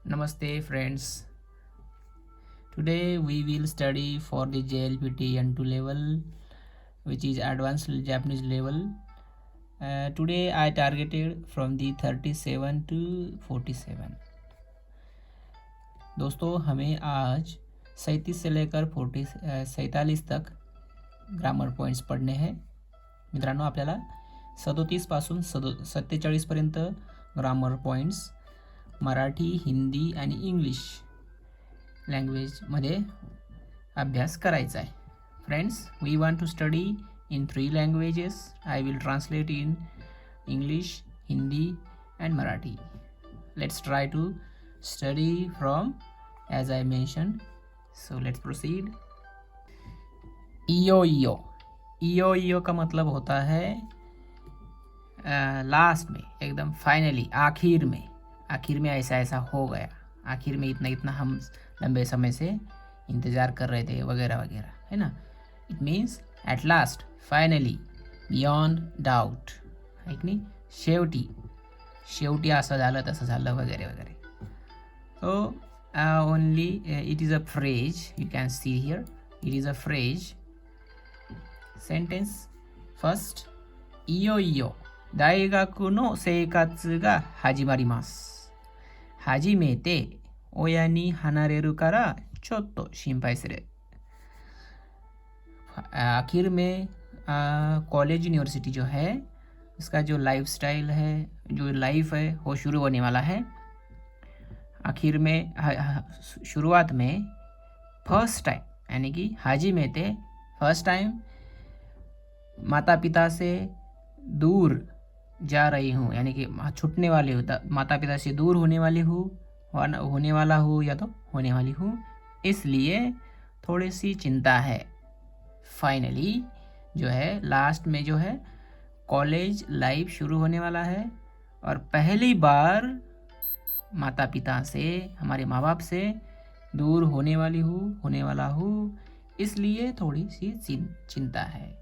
Namaste friends. Today we will study for the JLPT N2 level, which is advanced Japanese level. Today I targeted from the 37 to 47. दोस्तों हमें आज 37 से लेकर 47 तक grammar points पढ़णे हैं. मित्रांनो, आपल्याला 37 पासून 47 पर्यंत ग्रामर पॉईंट्स मराठी, हिंदी आणि इंग्लिश लँग्वेजमध्ये अभ्यास करायचा आहे. Friends, we want to study in 3 languages. I will translate in English, Hindi and Marathi. Let's try to study from as I mentioned. So let's proceed. ईयो ईयो. ईयो ईयो का मतलब होता है लास्ट में, एकदम फाइनली, आखिर में. आखिर में ऐसा ऐसा हो गया, आखिर में इतना इतना हम लंबे समय से इंतज़ार कर रहे थे, वगैरह वगैरह, है ना. It means at last, finally, beyond doubt, है की नाही. शेवटी, शेवटी असं झालं, तसं झालं, वगैरे वगैरे. So only it is a phrase. You can see here, it is a phrase. Sentence first, इयो इयो 大学の生活が始まります。初めて親に離れるからちょっと心配する. आखिर में कॉलेज यूनिवर्सिटी जो है उसका जो लाइफ स्टाइल है, जो लाइफ है, वो शुरू होने वाला है. आखिर में शुरुआत में फर्स्ट टाइम, यानी कि हाजी में थे, फर्स्ट टाइम माता पिता से दूर जा रही हूँ, यानी कि छूटने वाली हूँ, माता पिता से दूर होने वाली हूँ, होने वाला हूँ या तो होने वाली हूँ, इसलिए थोड़ी सी चिंता है. फाइनली जो है लास्ट में जो है कॉलेज लाइफ शुरू होने वाला है और पहली बार माता पिता से, हमारे माँ बाप से दूर होने वाली हूँ, होने वाला हूँ, इसलिए थोड़ी सी चिंता है.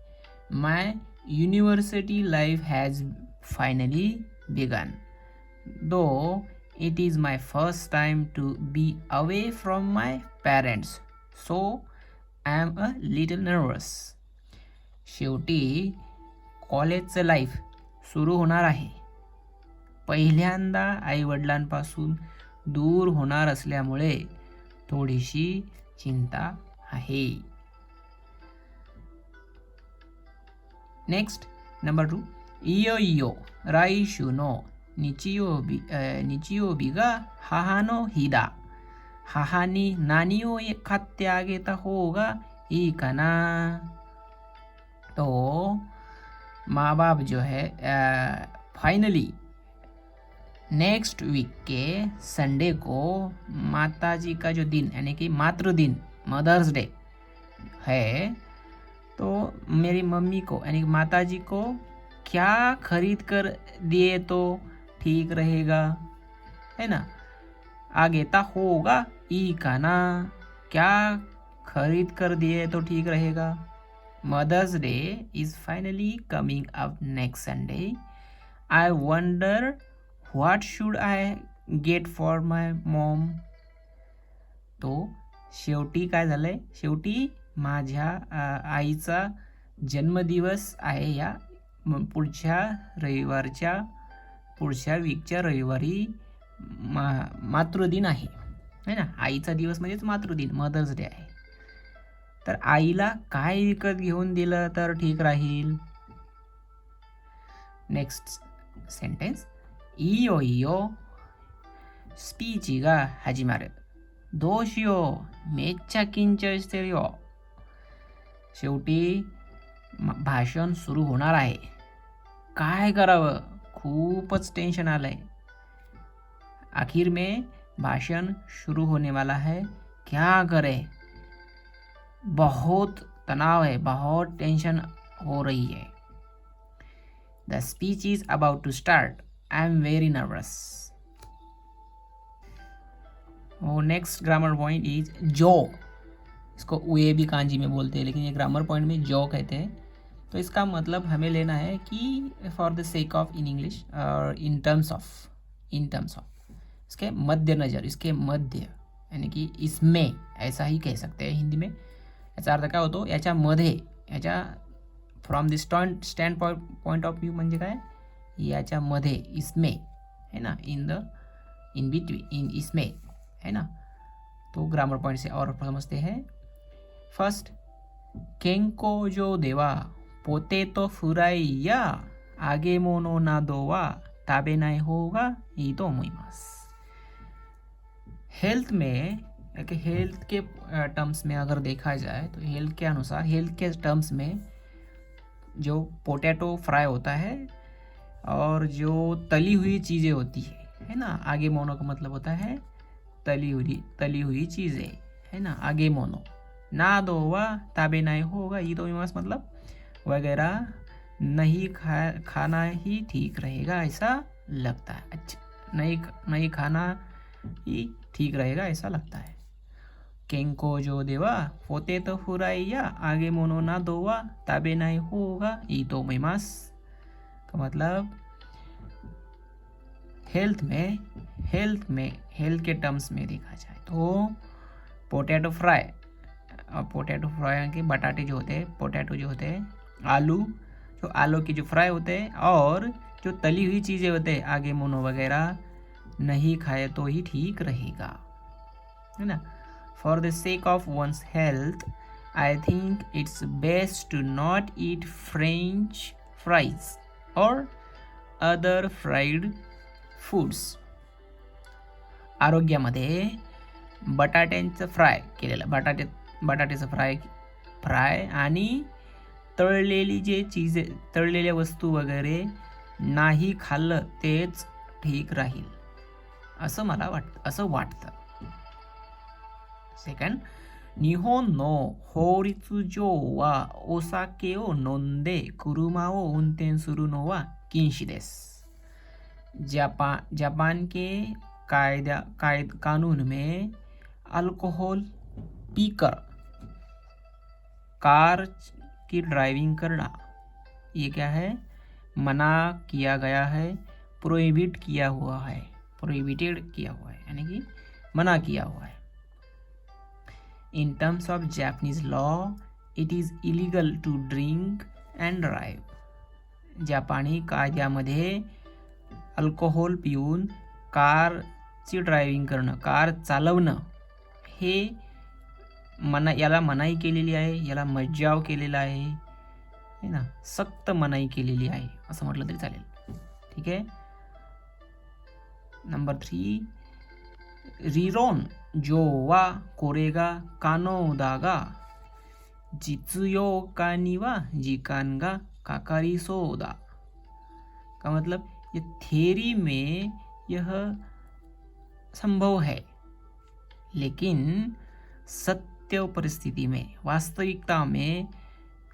My university life has finally begun, though it is my first time to be away from my parents, so I am a little nervous. शेवटी कॉलेजचं लाईफ सुरू होणार आहे. पहिल्यांदा आईवडिलांपासून दूर होणार असल्यामुळे थोडीशी चिंता आहे. Next, number 2, いよいよ来週の日曜日が母の日だ。母に何を買ってあげた方がいいかな. तो माँ बाप जो है फाइनली नेक्स्ट वीक के संडे को माता जी का जो दिन, यानी कि मातृ दिन, मदर्स डे है, तो मेरी मम्मी को, यानी माता जी को क्या खरीद कर दिए तो ठीक रहेगा, है ना. आगेता होगा ई का ना, क्या खरीद कर दिए तो ठीक रहेगा. Mother's day is finally coming up next Sunday. I wonder what should I get for my mom. तो शेवटी काय झालंय, शेवटी माझ्या आईचा जन्मदिवस आहे. या पुढच्या वीकच्या रविवारी मातृदिन आहे, है ना. आईचा दिवस म्हणजेच मातृदिन, मदर्स डे आहे. तर आईला काय विकत घेऊन दिलं तर ठीक राहील. नेक्स्ट सेंटेन्स, इयो इयो स्पीच गा हजिमारु. どうしよう、めっちゃ緊張してるよ. शेवटी भाषण सुरू होणार आहे. काय करावं, खूपच टेन्शन आलंय. आखिर में भाषण शुरू होने वाला है, क्या करें, बहुत तनाव है, बहुत टेंशन हो रही है. The speech is about to start, I am very nervous. Next grammar point is जो. इसको उए भी कांजी में बोलते हैं, लेकिन ये ग्रामर पॉइंट में जो कहते हैं. तो इसका मतलब हमें लेना है कि for the sake of in English और इन टर्म्स ऑफ इसके मध्य नज़र, इसके मध्य, यानी की इसमें, ऐसा ही कह सकते हैं हिंदी में. याचा अर्थ काय होतो, याच्यामध्ये, याच्या from the stand point of view म्हणजे काय, याच्यामध्ये, इसमें है ना, इन बिटवीन, इन इसमें है ना. तो ग्रामर पॉइंट से और समझते हैं. फर्स्ट, केंको जो देवा पोते तो फुराइया आगे मोनो ना दोवा ताबे नाई होगा ई तो मुइमास. हेल्थ में, हेल्थ के टर्म्स में अगर देखा जाए तो हेल्थ के अनुसार, हेल्थ के टर्म्स में जो पोटैटो फ्राई होता है और जो तली हुई चीज़ें होती है ना, आगे मोनो का मतलब होता है तली हुई चीज़ें, है ना, आगे मोनो. ना दो वा ताबे नहीं होगा ये तो विमास, मतलब वगैरह नहीं खाना ही ठीक रहेगा ऐसा लगता है. अच्छा, नहीं खाना ही ठीक रहेगा ऐसा लगता है. केंको जो देवा पोते तो फुराइया आगे मोनो ना दोवा ताबे नहीं होगा ये तो मिमास का मतलब हेल्थ के टर्म्स में देखा जाए तो पोटैटो फ्राई के बटाटे जो होते हैं, पोटैटो जो होते हैं, आलू की जो फ्राई होते हैं और जो तली हुई चीज़ें होते हैं आगे मोनो वगैरह नहीं खाए तो ही ठीक रहेगा, है ना. For the sake of one's health I think it's best to not eat French fries और अदर फ्राइड फूड्स. आरोग्यामध्ये बटाट्यांचं फ्राय केलेलं, बटाट्याचं फ्राय आणि तळलेल्या वस्तू वगैरे नाही खाल्लं तेच ठीक राहील असं वाटतं. सेकंड, निहोन नो होरित्सु जो वा ओसाके ओ नोंदे कुरुमा ओ उनतेन सुरु नो वा किंशी देस. जापान के कानून में अल्कोहल पीकर कार की ड्राइविंग करना ये क्या है, मना किया गया है, प्रोहिबिटेड किया हुआ है, यानी कि मना किया हुआ है. In terms of Japanese law it is illegal to drink and drive. जापानी कायद्यामध्ये अल्कोहोल पिऊन कारची ड्रायव्हिंग करणं, कार चालवणं हे याला मनाई केलेली आहे, याला मज्जाव केलेला आहे, है ना, सक्त मनाई केलेली आहे असं म्हटलं तरी चालेल. ठीक आहे. नंबर 3, रिरोन जो वा कोरेगा कानो दागा जित्सुयो कानिवा जिकानगा काकारी सोदा. का मतलब ये थियरी में यह संभव है लेकिन सत्य परिस्थिति में, वास्तविकता में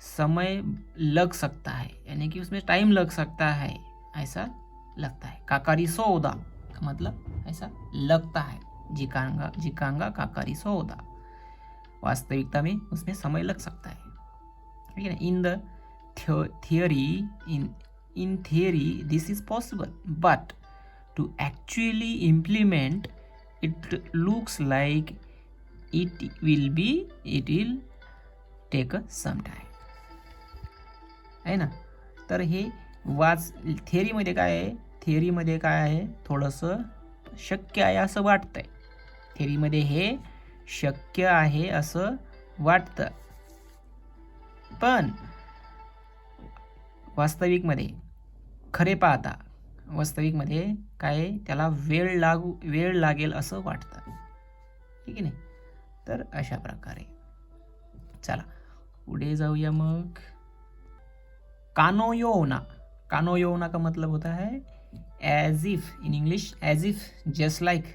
समय लग सकता है, यानी कि उसमें टाइम लग सकता है ऐसा लगता है. काकारी सौदा का मतलब ऐसा लगता है, जिकांगा काकारी सौदा, वास्तविकता में उसमें समय लग सकता है. ठीक है ना. In the in theory this is possible but to actually implement it looks like it will take some time, है ना. तर हे थिअरीमध्ये काय आहे, थोडंसं शक्य आहे असं वाटतंय. थिअरीमध्ये हे शक्य आहे असं वाटतं, पण वास्तविकमध्ये खरे पाहता वास्तविकमध्ये काय त्याला वेळ लागेल असं वाटतं. ठीक आहे ना. तर अशा प्रकारे चला पुढे जाऊया. मग कानोयोना का मतलब होता है as if, in English as if, just like,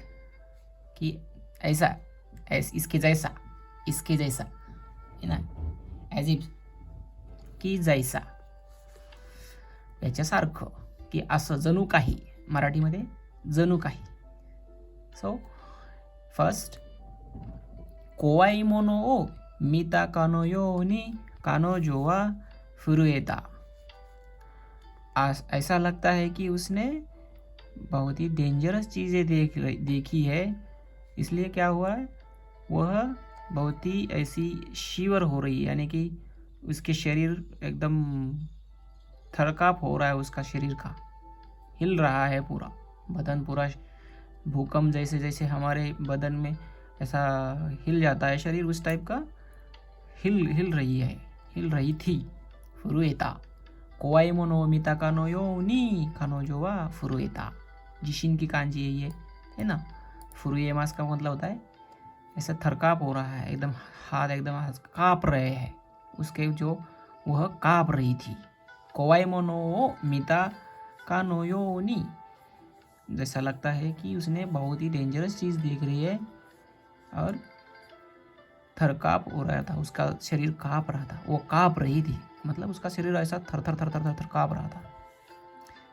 कि ऐसा, इसके जैसा है ना, एज इफ की जैसा, याच्यासारखं, की असं, जणू काही, मराठीमध्ये जणू काही. सो फर्स्ट, कोवाई मोनो ओ मिता कानो योनी कानो जोवा फुरुएता. ऐसा लगता है कि उसने बहुत ही डेंजरस चीज़ें देखी है, इसलिए क्या हुआ है, वह बहुत ही ऐसी शिवर हो रही है, यानी कि उसके शरीर एकदम थरकाप हो रहा है, उसका शरीर का हिल रहा है पूरा बदन, पूरा भूकंप जैसे जैसे हमारे बदन में ऐसा हिल जाता है शरीर, उस टाइप का हिल रही थी। फुरुएता कोवाई मोनो मिताका नो योनी कानोजो वा फुरुएता, जिशिन की कांजी है ना। फुरुएमास का मतलब होता है ऐसा थरकाप हो रहा है, एकदम हाथ काँप रहे हैं उसके, जो वह काँप रही थी। कोवाई मोनो मिताका नो योनी, जैसा लगता है कि उसने बहुत ही डेंजरस चीज़ देख रही है और थरकाप हो रहा था, उसका शरीर काँप रहा था, वो काँप रही थी, मतलब उसका शरीर ऐसा थर थर थर थर थर थर काँप रहा था।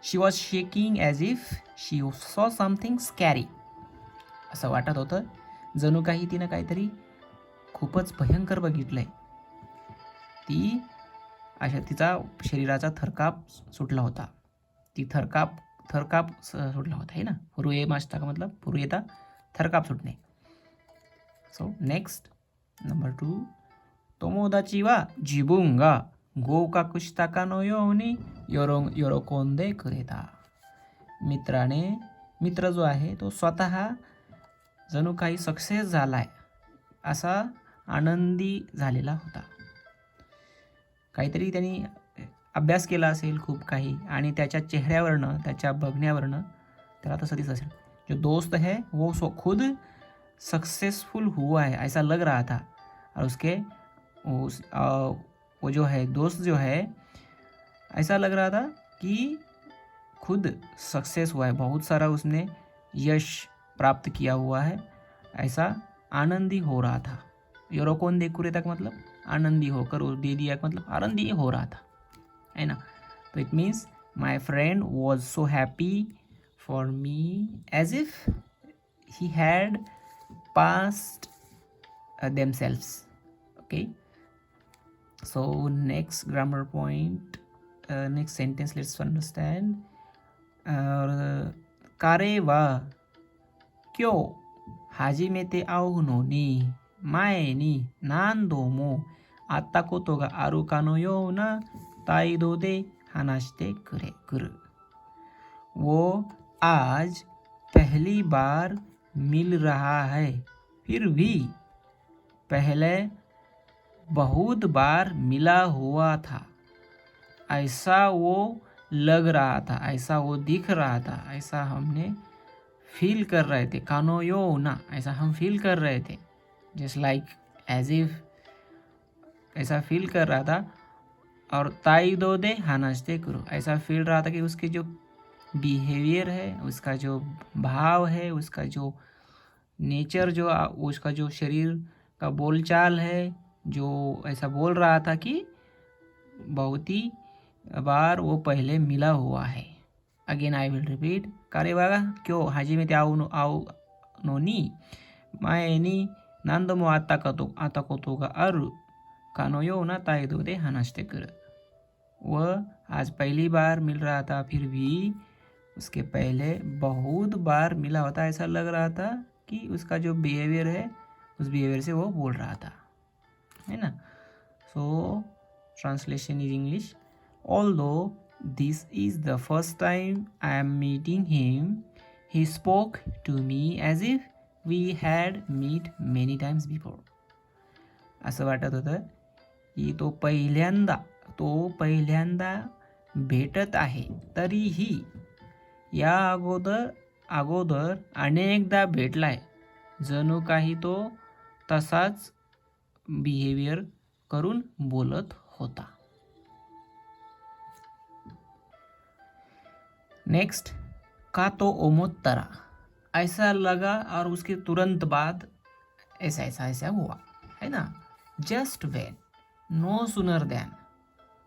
She was shaking as if she saw something scary, असं वाटत होतं जणू काही तिनं काहीतरी खूपच भयंकर बघितलंय। ती अशा तिचा शरीराचा थरकाप सुटला होता, ती थरकाप सुटला होता है ना। फुरुए मास्ता का मतलब फुरुएता, थरकाप सुटणे। सो नेक्स्ट नंबर 2, तोमोदाची वा जिबुन गा गोकाकुशिता का नो योनी योरोकोंदे कुरेता, मित्र जो आहे तो स्वतः जणू काही सक्सेस झालाय असा आनंदी झालेला होता। काहीतरी त्यांनी अभ्यास केला असेल खूप काही, आणि त्याच्या चेहऱ्यावरनं, त्याच्या बघण्यावरनं त्याला तसं दिसत असेल। जो दोस्त है वो खुद सक्सेसफुल हुआ है ऐसा लग रहा था, और उसके वो जो है दोस्त जो है, ऐसा लग रहा था कि खुद सक्सेस हुआ है, बहुत सारा उसने यश प्राप्त किया हुआ है, ऐसा आनंदी हो रहा था। योरोकोंदे कुरेता का मतलब आनंदी होकर, दे दिया का मतलब आनंदी हो रहा था, है ना। तो it means my friend was so happy for me as if he had passed themselves. Okay, so next grammar point, next sentence, let's understand. कारे वा क्यों हाजिमे ते आउ नो नि माए नि नांदो मो आता कोतो गा आरु का नो यो ना ताइदो दे हानाशिते कुरु, वो आज पहली बार मिल रहा है, फिर भी पहले बहुत बार मिला हुआ था, ऐसा वो लग रहा था, ऐसा वो दिख रहा था, ऐसा हमने फील कर रहे थे। कानो यो ना, ऐसा हम फील कर रहे थे, जस्ट लाइक एज इफ, ऐसा फील कर रहा था। और ताई दो दे हानाशते करो, ऐसा फील रहा था कि उसके जो बिहेवियर है, उसका जो भाव है, उसका जो नेचर, जो उसका जो शरीर का बोलचाल है, जो ऐसा बोल रहा था कि बहुत ही बार वो पहले मिला हुआ है। अगेन आई विल रिपीट, कारे वागा क्यों हाजिमे ते आउ नो नि माए नि नांदोमो आता कोतो गा आरु कानो यो ना ताइदो दे हानाशिते कुरु, वह आज पहली बार मिल रहा था, फिर भी उसके पहले बहुत बार मिला होता, ऐसा लग रहा था कि उसका जो बिहेवियर है, उस बिहेवियर से वो बोल रहा था, है ना। So translation is English, although this is the first time I am meeting him, he spoke to me as if we had meet many times before, असं वाटत होतं की तो पहिल्यांदा भेटत आहे, तरीही या अगोदर अनेकदा भेटलाय, जणू काही तो तसाच बिहेवियर करून बोलत होता। नेक्स्ट, का तो ओमोत्तरा, ऐसा लगा और उसके तुरंत बाद ऐसा हुआ, है ना। Just when, no sooner than,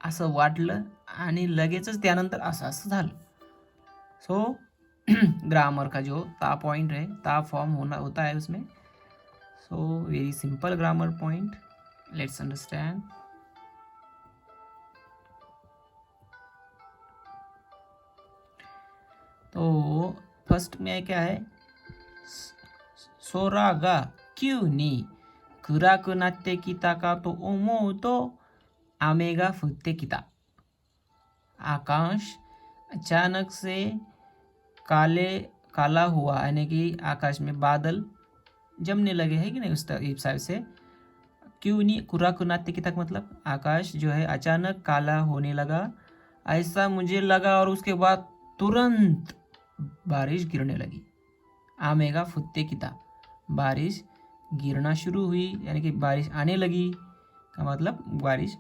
असं वाटलं आणि लगेचच त्यानंतर असं झालं। सो ग्रामर का जो ता पॉइंट है, ता फॉर्म होता है उसमें। So very simple grammar point, let's understand. तो फर्स्ट में क्या है, सोरागा क्यू नी कुराकु नात्ते किता का तो ओमो तो आमेगा फुत्ते किता। आकाश अचानक से काला हुआ, यानी कि आकाश में बादल जमने लगे हैं कि नहीं, उस हिसाब से क्यों नहीं कुराकु नाते की तक मतलब आकाश जो है अचानक काला होने लगा, ऐसा मुझे लगा, और उसके बाद तुरंत बारिश गिरने लगी। आमेगा फुत्ते किता, बारिश गिरना शुरू हुई, यानी कि बारिश आने लगी का मतलब बारिश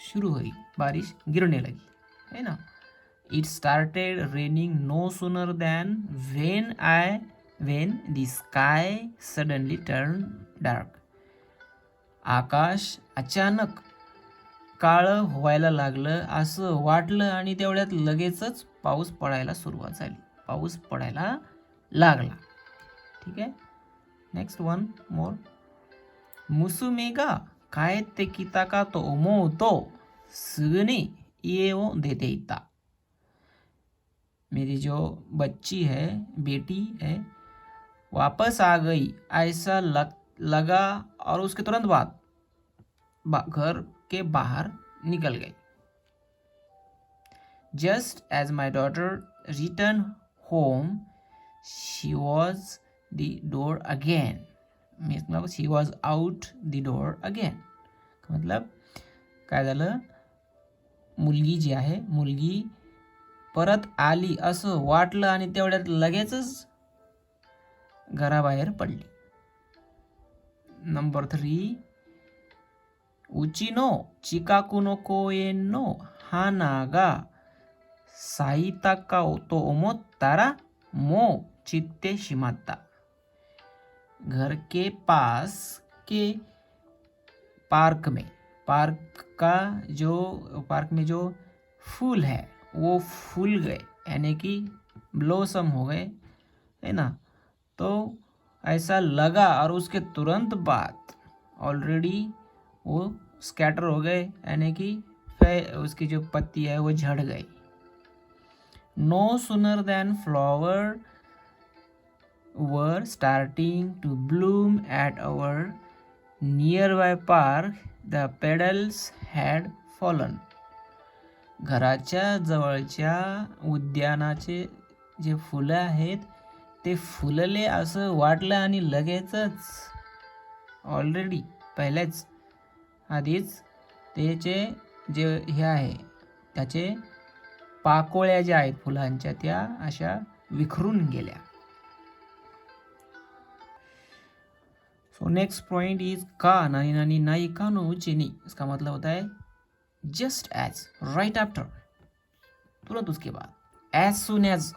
शुरू हुई, बारिश गिरने लगी, है ना। It started raining no sooner than when the sky suddenly turned dark. आकाश अचानक काळं व्हायला लागलं असं वाटलं आणि तेवढ्यात लगेचच पाऊस पडायला सुरुवात झाली, पाऊस पडायला लागला. ठीक आहे. Next one more. मुसुमेगा काएत्ते किता का तो ओमो तो सुगुनी ये वो देते इता. मेरी जो बच्ची है, बेटी है, वापस आ गई ऐसा लगा, और उसके तुरंत बाद घर के बाहर निकल गई. Just as my daughter return home she was the door again. मतलब she was out the door again. मतलब काय झालं, मुलगी जी आहे, मुलगी परत आली असं वाटलं आणि तेवढ्यात लगेचच घराबाहेर पडली. नंबर 3. उचिनो चिकाकु नो कोएन नो हाना गा साइताका तो ओमोत्तारा मो चित्ते शिमात्ता. घर के पास के पार्क में जो फूल है वो फूल गए, यानी कि ब्लॉसम हो गए, है ना. तो ऐसा लगा, और उसके तुरंत बाद ऑलरेडी वो स्कैटर हो गए, यानी कि उसकी जो पत्ती है वो झड़ गई. No sooner than flower were starting to bloom at our nearby park the petals had fallen. घराच्या जवळच्या उद्यानाचे जे फुलं आहेत ते फुलले असं वाटलं, आणि लगेचच ऑलरेडी पहिल्याच आधीच त्याचे जे हे आहे त्याचे पाकोळ्या ज्या आहेत फुलांच्या त्या अशा विखरून गेल्या. सो नेक्स्ट पॉइंट इज का नानी नानी नाई का नो उचिनी. इसका मतलब होता है जस्ट एज, राइट आफ्टर, तुरंत उसके बाद. एज सुन एज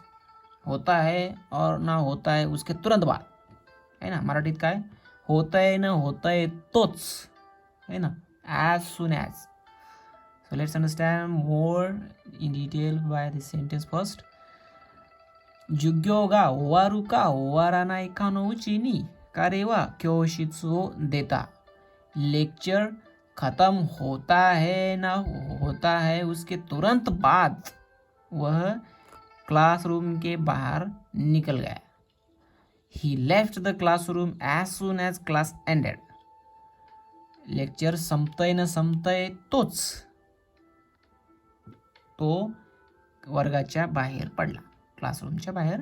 होता है और ना होता है उसके तुरंत बाद, है ना. मराठीत काय होत आहे ना होत आहे तोच, है ना. As soon as. So let's understand more in detail by this sentence first. जुग्यो गा ओवारू का ओवारा नाई का नो उचिनी कारेवा क्योशित्सु देता. लेक्चर खत्म होता है ना होता है उसके तुरंत बाद वह क्लासरूम के बाहर निकल गया. He left the classroom as soon as class ended. Lecture संपतय न संपतय तोच तो वर्गाच्या बाहेर पडला, क्लासरूमच्या बाहेर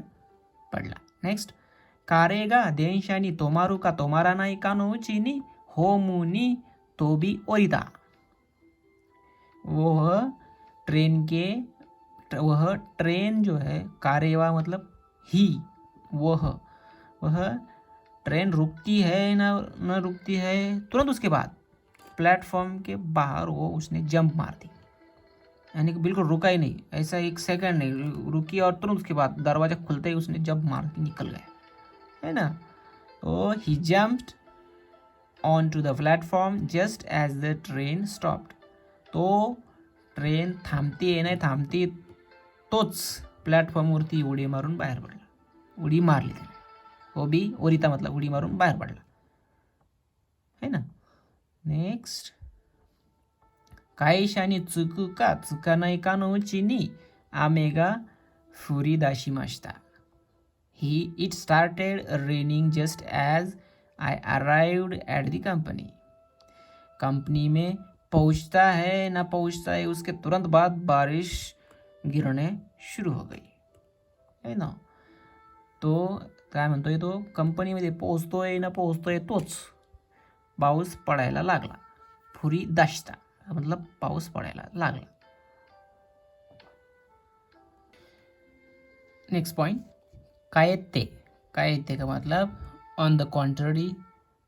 पडला. नेक्स्ट. कारेगा देशानी तोमारू का तोमारा नाही का नो चीनी हो मुनी तो भी ओरिता. वह ट्रेन जो है, कारेवा मतलब ही, वह ट्रेन रुकती है न रुकती है, तुरंत उसके बाद प्लेटफॉर्म के बाहर वो उसने जंप मार दी, यानी कि बिल्कुल रुका ही नहीं, ऐसा एक सेकंड नहीं रुकी, और तुरंत उसके बाद दरवाजा खुलते ही उसने जंप मार के निकल गया, है ना. तो he jumped on to the platform just as the train stopped. तो ट्रेन थांबती नाही थांबती तोच प्लॅटफॉर्मवरती उडी मारून बाहेर पडला, उडी मारली त्याने. वो भी ओरिता मतलब उडी मारून बाहेर पडला, है ना. नेक्स्ट. काहीशानी चुकू का चुका नाही का नो चिनी आमेगा फुरीदाशिमाशिता. It started raining just as I arrived at the company. Company में पहुंचता है ना पहुंचता है उसके तुरंत बाद बारिश गिरने शुरू हो गई है ना. तो काय म्हणतोय तो, कंपनीमध्ये पोहोचतोय ना पोहोचतोय तोच पाऊस पडायला लागला. फुरी दाशता मतलब पाऊस पडायला लागला. Next point, कायते. कायते का मतलब ऑन द कॉन्ट्ररी,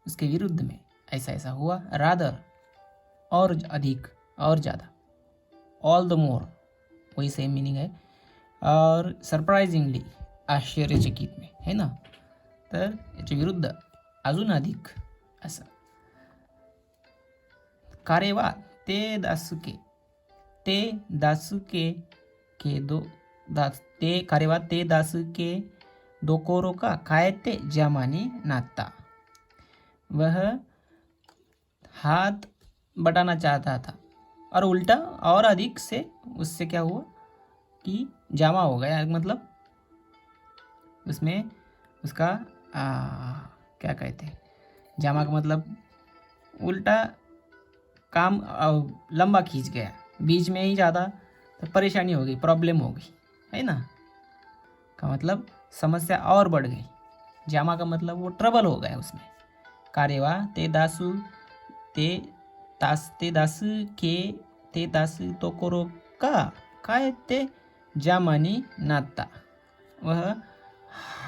उसके विरुद्ध में. ऐसा ऐसा हुआ. रादर और अधिक और ज़्यादा. ऑल द मोर वही सेम मीनिंग है. और सरप्राइजिंगली आश्चर्यचकित में है ना. तर याच्या विरुद्ध अजून अधिक असं. कारेवा ते दासुके. ते दासुके के दो दास ते कारेवा ते दासुके दोकोरो का कायते जामानी नाता. वह हाथ बटाना चाहता था और उल्टा और अधिक से उससे क्या हुआ कि जामा हो गया. मतलब उसमें उसका क्या कहते हैं, जामा का मतलब उल्टा काम लंबा खींच गया, बीच में ही ज़्यादा तो परेशानी हो गई, प्रॉब्लम हो गई है ना. का मतलब समस्या और बढ़ गई. जामा का मतलब वो ट्रबल हो गया उसमें. कारेवा ते दासु ते दासु के ते दासु तोकोरो का कायते जामानी नाता. वह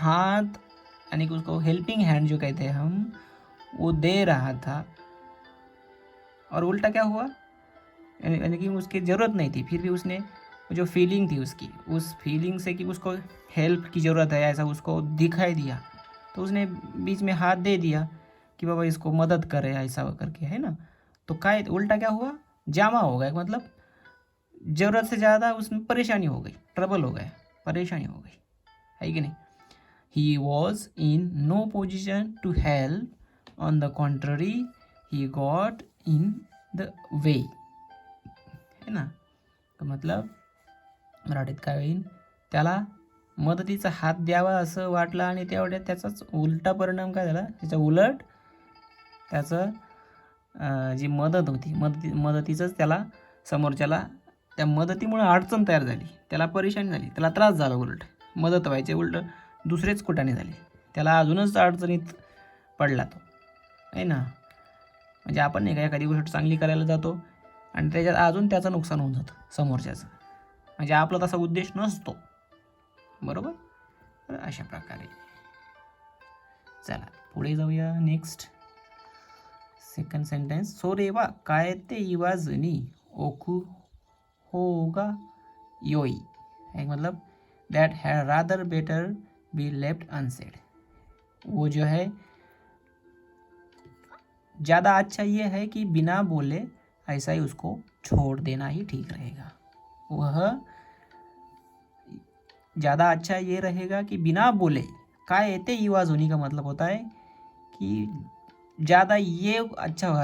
हाथ यानी कि उसको हेल्पिंग हैंड जो कहते हैं हम, वो दे रहा था और उल्टा क्या हुआ, यानी कि उसकी ज़रूरत नहीं थी फिर भी उसने जो फीलिंग थी उसकी, उस फीलिंग से कि उसको हेल्प की ज़रूरत है ऐसा उसको दिखाई दिया, तो उसने बीच में हाथ दे दिया कि बाबा इसको मदद करे ऐसा करके है ना. तो काय उल्टा क्या हुआ, जामा हो गया. मतलब ज़रूरत से ज़्यादा उसमें परेशानी हो गई, ट्रबल हो गया, परेशानी हो गई है कि नहीं. He was in no position to help. On the contrary he got in the way है ना. तर मतलब मराठीत काय होईल, त्याला मदतीचा हात द्यावा असं वाटलं आणि तेवढ्या त्याचाच उलटा परिणाम काय झाला, त्याच्या उलट त्याचं जी मदत होती मदतीचंच त्याला समोरच्याला त्या मदतीमुळे अडचण तयार झाली, त्याला परेशानी झाली, त्याला त्रास झाला. उलट मदत व्हायचे उलट दुसरेच कुठाने झाले, त्याला अजूनच अडचणीत पडला तो आहे ना. म्हणजे आपण नाही का एखादी गोष्ट चांगली करायला जातो आणि त्याच्यात अजून त्याचं नुकसान होऊन जातं समोरच्याचं, म्हणजे आपला तसा उद्देश नसतो बरोबर. तर अशा प्रकारे चला पुढे जाऊया. नेक्स्ट सेकंड सेंटेन्स, सोरेवा कायते इवाजनी ओकू होगा योई. एक मतलब that had rather better be left unsaid. वो जो है ज़्यादा अच्छा ये है कि बिना बोले ऐसा ही उसको छोड़ देना ही ठीक रहेगा. वह ज़्यादा अच्छा ये रहेगा कि बिना बोले. काय येते इवाजोनी का मतलब होता है कि ज़्यादा ये अच्छा होगा,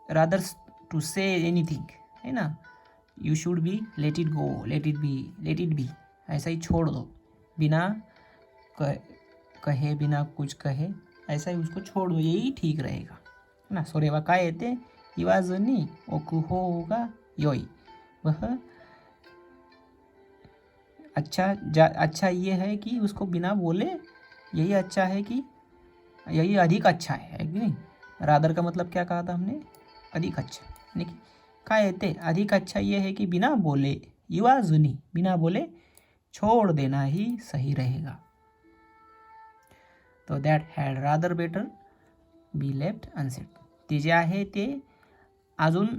रादर टू से एनीथिंग है ना. You should be let it go, let it be ऐसा ही छोड़ दो, बिना कहे बिना कुछ कहे ऐसा ही उसको छोड़ दो, यही ठीक रहेगा ना. सोरेवा काय येते इवाजनी ओकू होगा योई. वह अच्छा ये है कि उसको बिना बोले यही अच्छा है, कि यही अधिक अच्छा है कि नहीं. रादर का मतलब क्या कहा था हमने, अधिक अच्छा. यानी कि काय येते अधिक अच्छा ये है कि बिना बोले इवाजुनी बिना बोले छोड़ देना ही सही रहेगा. तो that had rather better be left unsaid. ते जे आहे ते अजून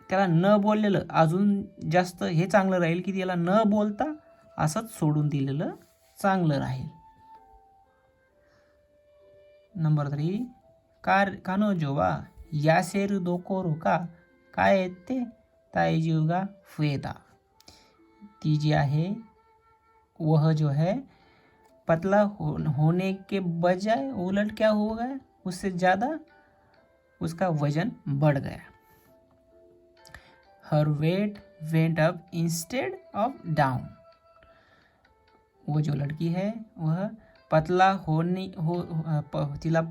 त्याला न बोललेलं अजून जास्त हे चांगलं राहील की त्याला न बोलता असंच सोडून दिलेलं चांगलं राहील. नंबर 3, कानोजो वा यासेरु दोकोरो का कायते ताइजुगा फुएता. ती जी आहे वह जो है पतला होने के बजाय उलट क्या हो गया, उससे ज़्यादा उसका वजन बढ़ गया. Her weight went up instead of down. वो जो लड़की है वह पतला तिला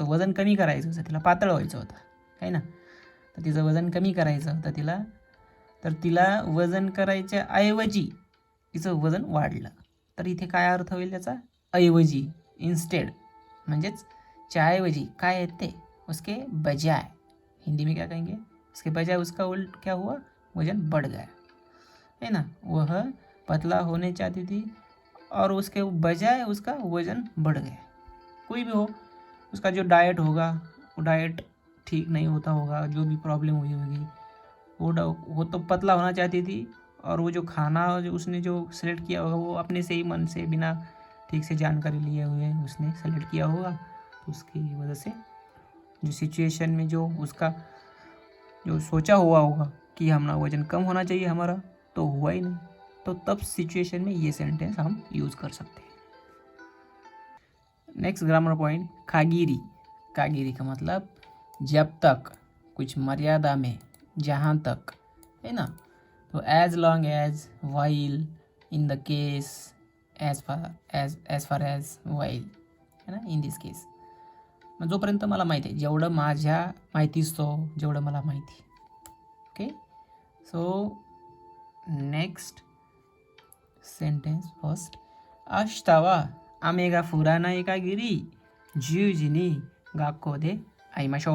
वजन कमी करायचं होतं, तिला पातळ व्हायचं होतं आहे ना. तर तिचं वजन कमी करायचं होतं तिला, तर तिला वजन करायच्या ऐवजी तिचं वजन वाढलं. तर इथे काय अर्थ होईल त्याचा? ऐवजी, इन्स्टेड, म्हणजेच च्याऐवजी काय येते, उसके बजाय. हिंदी में क्या कहेंगे? उसके बजाय उसका उल्ट क्या हुआ, वजन बढ़ गया है ना. वह पतला होने चाहती थी और उसके बजाय उसका वजन बढ़ गया. कोई भी हो, उसका जो डाइट होगा वो डाइट ठीक नहीं होता होगा, जो भी प्रॉब्लम हुई होगी, वो तो पतला होना चाहती थी और वो जो खाना जो उसने जो सेलेक्ट किया होगा वो अपने से ही मन से बिना ठीक से जानकारी लिए हुए उसने सेलेक्ट किया होगा. तो उसकी वजह से जो सिचुएशन में जो उसका जो सोचा हुआ होगा कि हमारा वजन कम होना चाहिए हमारा, तो हुआ ही नहीं. तो तब सिचुएशन में ये सेंटेंस हम यूज़ कर सकते हैं. नेक्स्ट ग्रामर पॉइंट, कागिरी. कागिरी का मतलब जब तक, कुछ मर्यादा में, जहाँ तक, है ना. तो as long as, while, in the case, as far as, while, है ना, इन दिस केस. मग जोपर्यंत मला माहिती आहे, जेवढं माझ्या माहितीस्तो जेवढं मला माहिती. Okay. So next sentence first, आष्टावा आमेगा फुराना एकागिरी जियुजिनी गाक्को दे आइमाशो.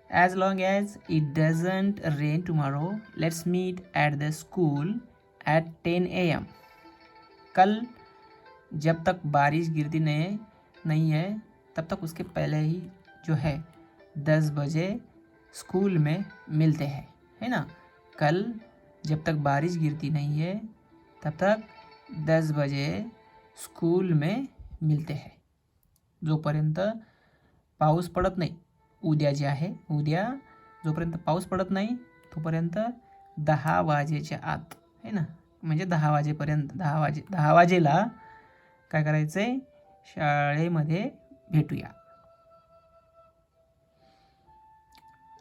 As long as it doesn't rain tomorrow, let's meet at the school at 10 AM. कल जब तक बारिश गिरती नहीं है तब तक उसके पहले ही जो है 10 बजे स्कूल में मिलते हैं, है ना. कल जब तक बारिश गिरती नहीं है तब तक 10 बजे स्कूल में मिलते हैं. जोपर्यंत पाऊस पडत नाही, उद्या जे आहे, उद्या जोपर्यंत पाऊस पडत नाही तोपर्यंत 10 वाजेच्या आत, है ना, म्हणजे 10 वाजेपर्यंत, 10 वाजेला काय करायचं आहे, शाळेमध्ये भेटूया.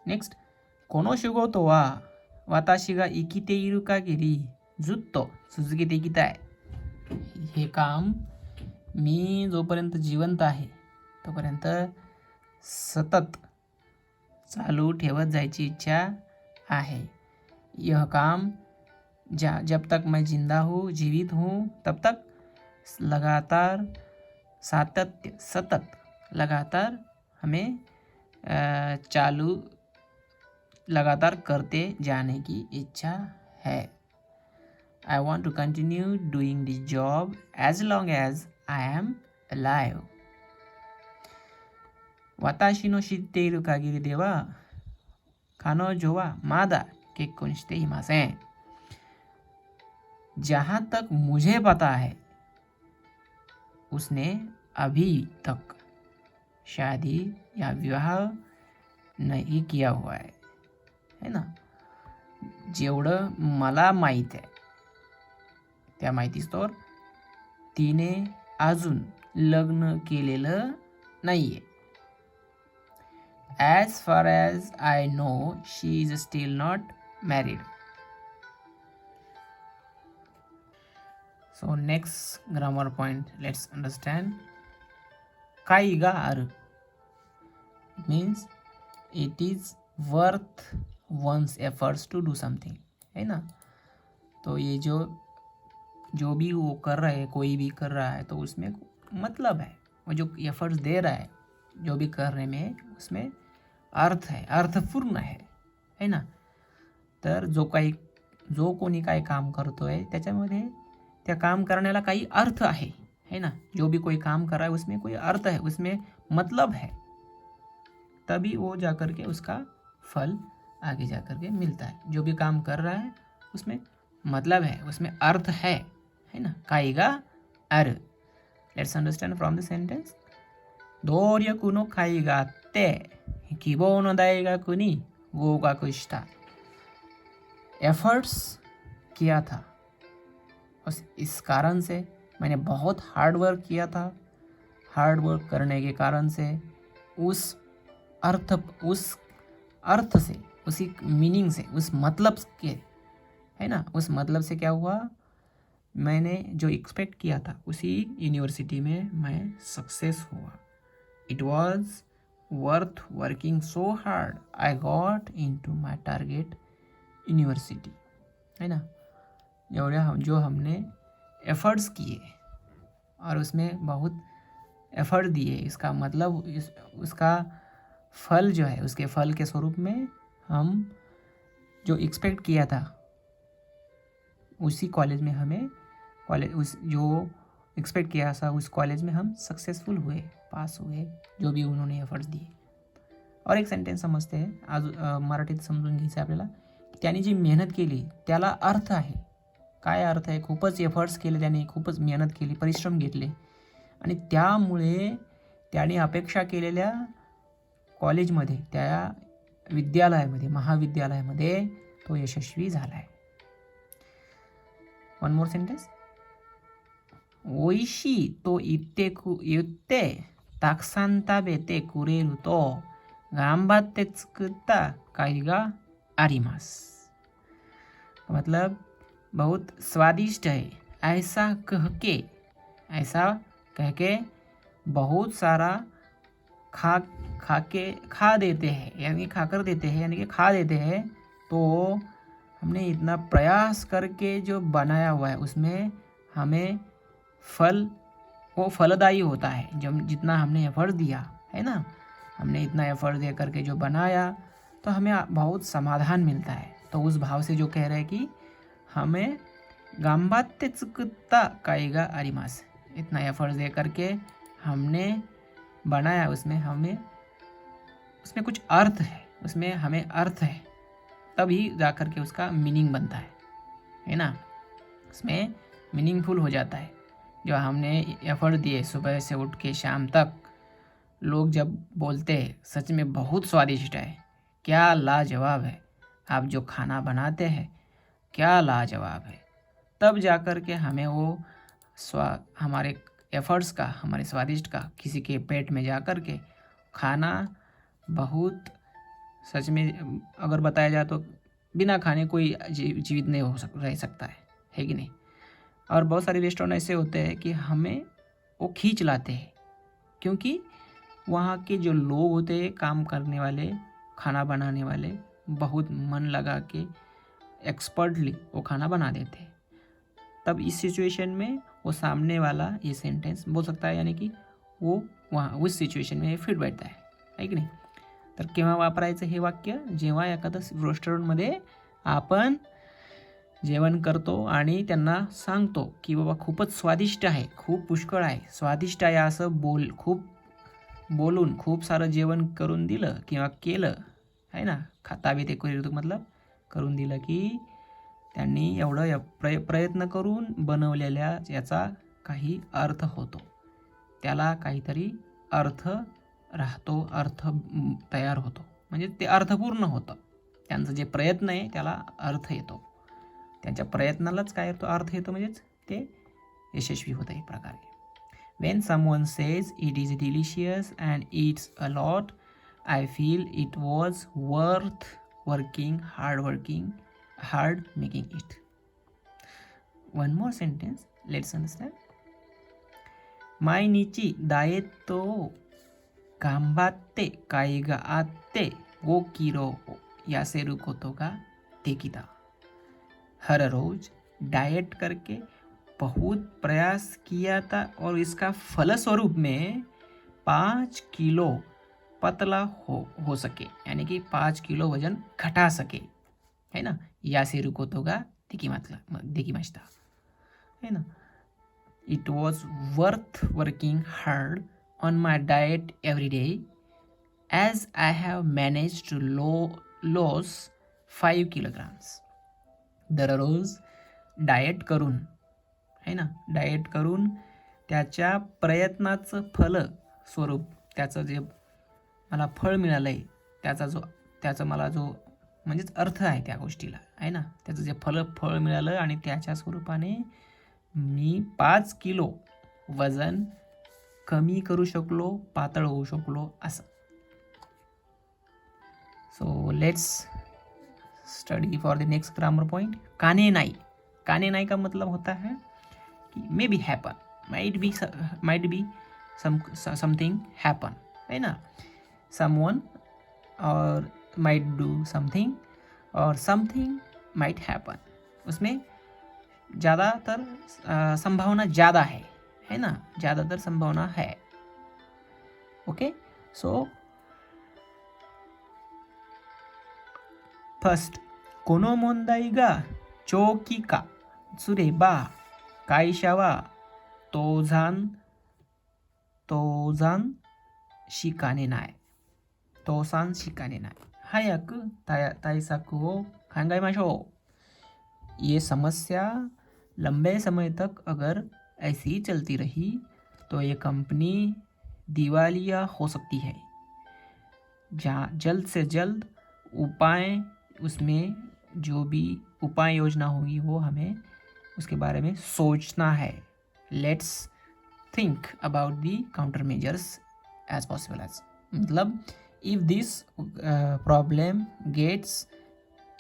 नेक्स्ट, कोनो शिगोतो वा वाताशी गा इकिते इरु कागिरी जुत्तो सुजुकीते इकिताय. हे काम मी जोपर्यंत जिवंत आहे तोपर्यंत सतत चालू ठेवत जायची इच्छा आहे. यह काम जब तक मैं जिंदा हूँ, जीवित हूँ, तब तक लगातार, सातत्य, सतत, लगातार हमें चालू लगातार करते जाने की इच्छा है. I want to continue doing this job as long as I am alive. Watashi no shitteru kagiri de wa kanojo wa mada kekkon shite imasen. जहाँ तक मुझे पता है उसने अभी तक शादी या विवाह नहीं किया हुआ है ना. जेवढं मला माहीत आहे त्या माहितीस्तोवर तिने अजून लग्न केलेलं नाही आहे. As far as I know, she is still not married. So next grammar point, let's understand. Kaiga aru means it is worth one's efforts to do something, है ना. तो ये जो भी वो कर रहा है, कोई भी कर रहा है, तो उसमें मतलब है, वो जो एफर्ट्स दे रहा है जो भी करने में, उसमें अर्थ है, अर्थपूर्ण है ना. तर जो कोणी काय काम करतोय त्याच्यामध्ये त्या काम करण्याला काही अर्थ है ना. जो भी कोई काम कर रहा है उसमें कोई अर्थ है, उसमें मतलब है, तभी वो जा कर के उसका फल आगे जा कर के मिलता है. जो भी काम कर रहा है उसमें मतलब है, उसमें अर्थ है ना. काइगा अर. Let's understand from the sentence. दोर्यकु नो काइगा ते कीबो नो दाइगाकु नि गोगाकु शिता. एफर्ट्स किया था, इस कारण से मैंने बहुत हार्ड वर्क किया था. हार्ड वर्क करने के कारण से उस अर्थ से, उसी मीनिंग से, उस मतलब के है ना। उस मतलब से क्या हुआ, मैंने जो एक्सपेक्ट किया था उसी यूनिवर्सिटी में मैं सक्सेस हुआ. It was worth working so hard, I got into my target university, है ना. जो हमने एफर्ट्स किए और उसमें बहुत एफर्ट दिए, इसका मतलब उसका फल जो है, उसके फल के स्वरूप में हम जो एक्सपेक्ट किया था उसी कॉलेज में हमें उस जो एक्सपेक्ट किया था उस कॉलेज में हम सक्सेसफुल हुए, पास हुए, जो भी उन्होंने एफर्ट्स दिए. और एक सेंटेन्स समजते हैं, आज मराठीत समजून घ्यायचं आपल्याला. त्याने जी मेहनत केली त्याला अर्थ आहे. काय अर्थ आहे, खूपच एफर्ट्स केले त्याने, खूपच मेहनत केली, परिश्रम घेतले आणि त्यामुळे त्याने अपेक्षा केलेल्या कॉलेजमध्ये, त्या विद्यालयामध्ये, महाविद्यालयामध्ये तो यशस्वी झाला आहे. One more sentence. おいしいと言ってたくさん食べてくれると頑張って作った甲斐があります. मतलब बहुत स्वादिष्ट है ऐसा कह के बहुत सारा खा देते हैं, यानी खाकर देते हैं, यानी कि खा देते हैं. तो हमने इतना प्रयास करके जो बनाया हुआ है उसमें हमें फल वो फलदायी होता है. जब जितना हमने एफर्ट दिया है ना, हमने इतना एफर्ट दे करके जो बनाया तो हमें बहुत समाधान मिलता है. तो उस भाव से जो कह रहे हैं कि हमें गांबाते चुकता काईगा आरिमास, इतना एफर्ट दे करके हमने बनाया, उसमें कुछ अर्थ है, उसमें हमें अर्थ है, तभी जा कर के उसका मीनिंग बनता है ना. उसमें मीनिंगफुल हो जाता है. जो हमने एफर्ट दिए सुबह से उठ के शाम तक, लोग जब बोलते हैं सच में बहुत स्वादिष्ट है, क्या लाजवाब है, आप जो खाना बनाते हैं क्या लाजवाब है, तब जाकर के हमें वो हमारे एफर्ट्स का, हमारे स्वादिष्ट का किसी के पेट में जाकर के खाना बहुत, सच में अगर बताया जाए तो बिना खाने कोई जीवित नहीं रह सकता है कि नहीं. और बहुत सारे रेस्टोरेंट ऐसे होते हैं कि हमें वो खींच लाते हैं, क्योंकि वहाँ के जो लोग होते हैं, काम करने वाले, खाना बनाने वाले, बहुत मन लगा के एक्सपर्टली वो खाना बना देते हैं. तब इस सिचुएशन में वो सामने वाला ये सेंटेंस बोल सकता है, यानी कि वो वहाँ उस सिच्युएशन में फिट बैठता आहे की नाही. तर केव्हा वापरायचं हे वाक्य, जेव्हा एखादं रेस्टॉरंटमध्ये आपण जेवण करतो आणि त्यांना सांगतो की बाबा खूपच स्वादिष्ट आहे, खूप पुष्कळ आहे, स्वादिष्ट आहे असं बोलून खूप सारं जेवण करून दिलं किंवा केलं आहे ना, ताबे ते मतलब करून दिलं की त्यांनी एवढं प्रयत्न करून बनवलेल्या याचा काही अर्थ होतो, त्याला काहीतरी अर्थ राहतो, अर्थ तयार होतो, म्हणजे ते अर्थपूर्ण होतं. त्यांचं जे प्रयत्न आहे त्याला अर्थ येतो, त्यांच्या प्रयत्नालाच काय येतो, अर्थ येतो, म्हणजेच ते यशस्वी होतं एक प्रकारे. When someone says it is delicious and eats a lot, I feel it was worth working hard making it. One more sentence, let's understand. 毎日ダイエットを頑張って甲斐があって5キロを痩せることができた. हर रोज डाइट करके बहुत प्रयास किया था और इसका फलस्वरूप में 5 किलो पतला हो सके, यानी कि 5 किलो वजन घटा सके, है ना. यासेरू कोतोगा देखी मास्ता, है ना. It was worth working hard on my diet every day as I have manage to lose 5 kilograms. दररोज डाएट करून, है ना, डाएट करून त्याच्या प्रयत्नाचं फल स्वरूप, त्याचं जे मला फळ मिळालं आहे, त्याचा मला जो म्हणजेच अर्थ आहे त्या गोष्टीला, आहे ना, त्याचं जे फळ मिळालं आणि त्याच्या स्वरूपाने मी 5 किलो वजन कमी करू शकलो, पातळ होऊ शकलो असं. So let's study for the next grammar point काने नाई. काने नाई का मतलब होता है कि may be happen, might be something happen, है ना. समवन और माइट डू समथिंग और समथिंग माइट हैपन, उसमें ज़्यादातर संभावना ज़्यादा है ना, ज़्यादातर संभावना है. ओके, सो फर्स्ट, कोनो मोंदाई गा चोकी का सुरेबा काईशावा तोझान शिकाने नाय. तोसान शिकाने नाय. हायाकु ताइसाकु ओ खांगाइमाशो. ये समस्या लंबे समय तक अगर ऐसी ही चलती रही तो ये कंपनी दिवालिया हो सकती है. जल्द से जल्द उपाय, उसमें जो भी उपाय योजना होगी वो हमें उसके बारे में सोचना है. Let's think about the countermeasures as possible as. मतलब if this problem gets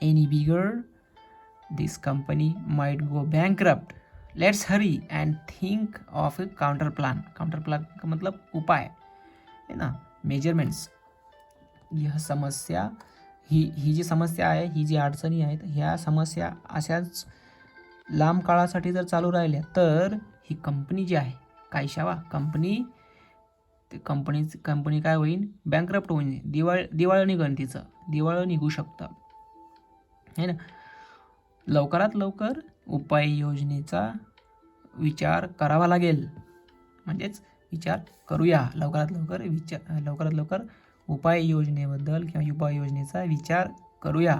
any bigger, this company might go bankrupt. Let's hurry and think of a counter plan. counter plan का मतलब उपाय है ना, मेजरमेंट्स. यह समस्या ही जी समस्या आहे, ही जी अडचणी आहेत, ह्या समस्या अशाच लांब काळासाठी जर चालू राहिल्या तर ही कंपनी जी आहे कायशावा कंपनी, ते कंपनी काय होईल, बँकरप्ट होईल, दिवाळं निघन, तिचं दिवाळं निघू शकतं, है ना. लवकरात लवकर उपाययोजनेचा विचार करावा लागेल. म्हणजेच विचार करूया, लवकरात लवकर उपाययोजनेबद्दल किंवा उपाययोजनेचा विचार करूया.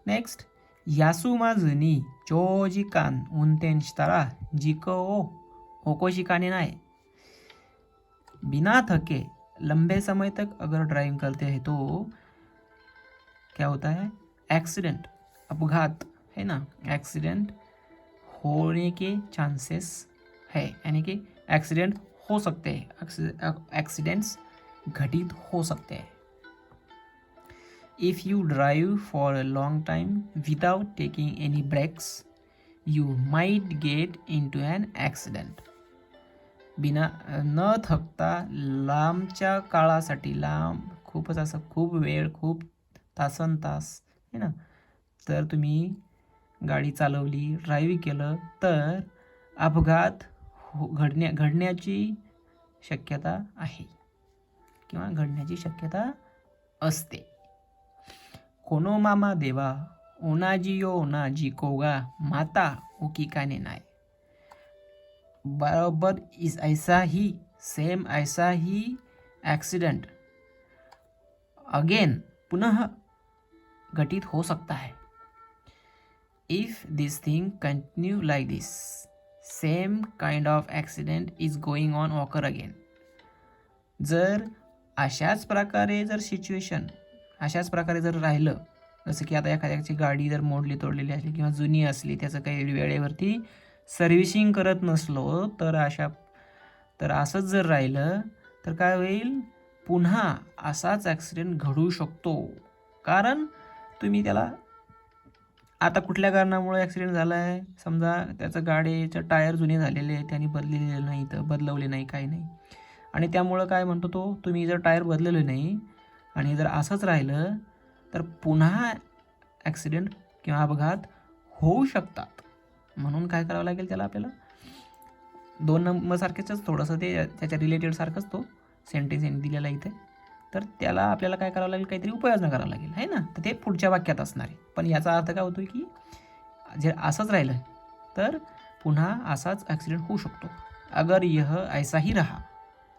नेक्स्ट, यासुमाझुनी चोजिकान उनतेन शितारा जिको ओकोशिकाने नाय. बिना थके लंबे समय तक अगर ड्राइविंग करते हैं तो क्या होता है, एक्सीडेंट, अपघात, है ना, एक्सीडेंट होने के चांसेस है, यानी कि एक्सीडेंट हो सकते हैं, एक्सीडेंट्स घटित हो सकते हैं. If you drive for a long time without taking any breaks you might get into an accident. बिना न थकता लांबच्या काळासाठी, खूपच असं खूप वेळ, खूप तासनतास, है ना, तर तुम्ही गाडी चालवली, ड्राईव्ह केलं तर अपघात घडण्याची शक्यता आहे किंवा घडण्याची शक्यता असते. कोनो मामा देवा ओनाजियो ओनाजी कोगा माता उकिकाने नाय. बराबर ऐसा ही एक्सीडेंट अगेन पुनः घटित हो सकता है. If this thing continue like this, same kind of accident is going on occur again. जर अशाच प्रकारे जर राहिलं, जसं की आता एखाद्याची गाडी जर मोडली तोडलेली असली किंवा जुनी असली, त्याचं काही वेळेवरती सर्व्हिसिंग करत नसलो तर असंच जर राहिलं तर काय होईल, पुन्हा असाच ॲक्सिडेंट घडू शकतो. कारण तुम्ही त्याला आता कुठल्या कारणामुळे ॲक्सिडेंट झाला आहे, समजा त्याचं गाडीचं टायर जुने झालेले आहे, त्यांनी बदलवले नाही, काही नाही, आणि त्यामुळं काय म्हणतो तो, तुम्ही जर टायर बदलले नाही आणि जर असंच राहिलं तर पुन्हा ॲक्सिडेंट किंवा अपघात होऊ शकतात. म्हणून काय करावं लागेल त्याला, आपल्याला 2 नंबर सारखेच थोडंसं ते त्याच्या रिलेटेड सारखंच तो सेंटेन्स दिलेला इथे, तर त्याला आपल्याला काय करावं लागेल, काहीतरी उपाययोजना करावं लागेल, आहे ना. तर ते पुढच्या वाक्यात असणार आहे. पण याचा अर्थ काय होतो की जर असंच राहिलं तर पुन्हा असाच ॲक्सिडेंट होऊ शकतो. अगर यह ऐसा ही रहा,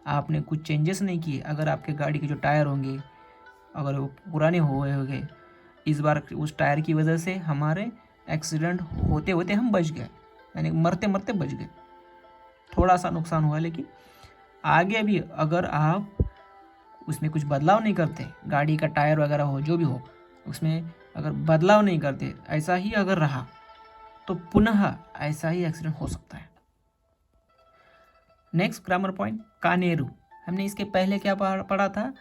आपने कुछ चेंजेस नहीं किए, अगर आपके गाड़ी के जो टायर होंगे अगर वो पुराने होंगे, इस बार उस टायर की वजह से हमारे एक्सीडेंट होते होते हम बच गए, यानी मरते मरते बच गए. थोड़ा सा नुकसान हुआ, लेकिन आगे भी अगर आप उसमें कुछ बदलाव नहीं करते, गाड़ी का टायर वगैरह हो, जो भी हो, उसमें अगर बदलाव नहीं करते, ऐसा ही अगर रहा तो पुनः ऐसा ही एक्सीडेंट हो सकता है. नेक्स्ट ग्रामर पॉइंट, कानेरू. हमने इसके पहले क्या पढ़ा था,